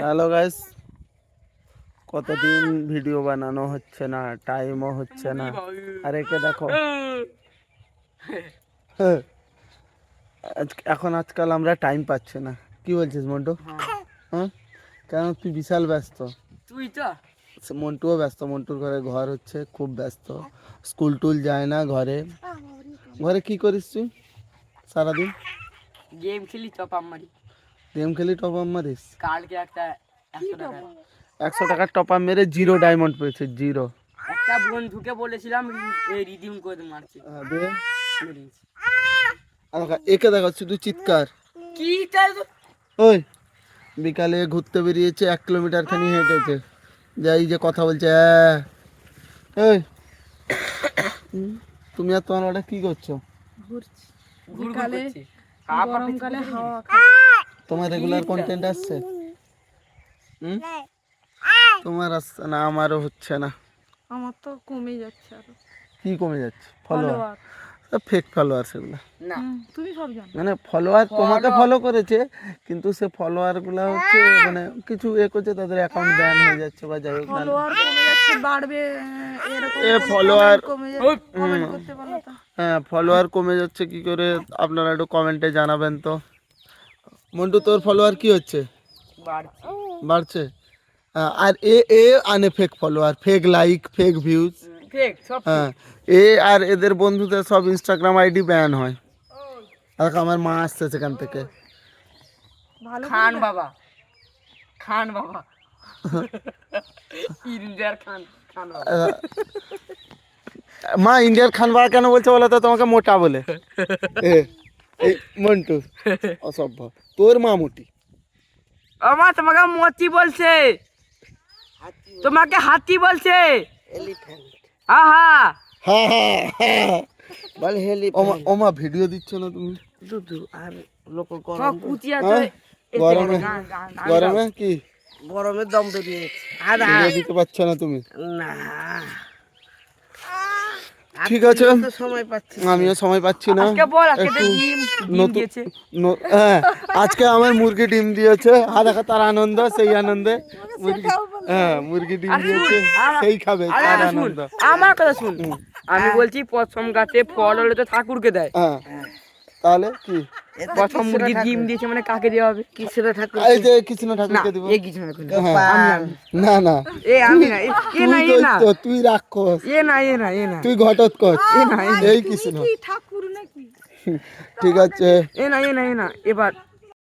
Hello guys, কতদিন video বানানো হচ্ছে না, টাইমও হচ্ছে না। আর একে দেখো, এখন আজকাল আমরা টাইম পাচ্ছি না। কি বলছিস মন্টু? হ্যাঁ, কেন তুই বিশাল ব্যস্ত? তুই তো মন্টুও ব্যস্ত, মন্টুর ঘরে ঘর হচ্ছে, খুব ব্যস্ত। স্কুল টুল যায় না, ঘরে ঘরে কি করিস তুই সারাদিন? গেম খেলি, টপ আপ মারি। গেম খেলি, টপ আপ মারিস? কালকে একটা 100 টাকা 100 টাকার টপ আপ মেরে 0 ডায়মন্ড পেয়েছে, 0। একটা বন্ধুকে বলেছিলাম রিডিম করে মারছি। একে দেখা শুধু চিৎকার। কি তাই ওই বিকালে ঘুরতে বেরিয়েছে, 1 কিলোমিটার খানি হেঁটেছে, যাই যে কথা বলছে এই তুমি আর তোমার ওটা কি করছো? বিকালে গরমকালে হাওয়া তোমার রেগুলার কন্টেন্ট আসছে? তোমার আসছে না, আমারও হচ্ছে না। আমার তো কমে যাচ্ছে আরো। কি কমে যাচ্ছে? ফলোয়ার, ফেক ফলোয়ার সেগুলো। না তুমি সব জানো। মানে ফলোয়ার তোমাকে ফলো করেছে, কিন্তু সে ফলোয়ার গুলা হচ্ছে মানে কিছু করছে, তাদের অ্যাকাউন্ট ব্যান হয়ে যাচ্ছে বা যাই হোক। ফলোয়ার কমে যাচ্ছে, বাড়বে এরকম ফলোয়ার কমে যাচ্ছে, কমেন্ট করতে পারো তো। হ্যাঁ, ফলোয়ার কমে যাচ্ছে কি করে আপনারা একটু কমেন্টে জানাবেন তো। মন্টু, তোর ফলোয়ার কি হচ্ছে? বাড়ছে। আর এ আনে fake follower, fake like, fake views, fake সব। হ্যাঁ, আর এদের বন্ধুদের সব ইনস্টাগ্রাম আইডি ব্যান হয়। আর আমার মা আসছে সেখান থেকে। খান বাবা, খান বাবা, ইন্ডিয়ার খান, খান বাবা। মা ইন্ডিয়ার খান বাবা কেন বলছে বলো তো? তোমাকে মোটা বলে। এই মন্টু অসভ্য, তোর মা মোটি। আমার তোমাকে মতি বলছে, তোমাকে হাতি বলছে। আহা হ্যাঁ হ্যাঁ হ্যাঁ, বল হেলি। ওমা ভিডিও দিচ্ছ না তুমি? আর লোক গরম কুচিয়া তো হ্যাঁ? গরমে গরমে কি গরমে দম বেরিয়েছে। ভিডিও দিতে পারছো না তুমি? না ঠিক আছে, সময় পাচ্ছি, আমিও সময় পাচ্ছি না। আজকে বল, আজকে একটু ডিম নতুন দিয়েছে। হ্যাঁ, আজকে আমার মুরগি ডিম দিয়েছে। দেখা তার আনন্দ, সেই আনন্দে মুরগি, হ্যাঁ মুরগি ডিম দিয়েছে, সেই খাবে তার আনন্দ। আমার কথা শুন, আমি বলছি প্রথম গাছে ফল হলে তো ঠাকুরকে দেয়। হ্যাঁ, তাহলে কি প্রথম মুরগি ডিম দিয়েছে মানে কাকে দেওয়া হবে? কৃষ্ণ ঠাকুর। এই যে কৃষ্ণ ঠাকুরকে দিব। এ কৃষ্ণ ঠাকুর হ্যাঁ, না না, এ আমি না, এ না, এ না, তুই রাক্ষস, এ না, এ না, এ না, তুই ঘটোৎকচ, এ না, এই কৃষ্ণ। ঠাকুর নাকি? ঠিক আছে, এ না, এ না, এ না। এবার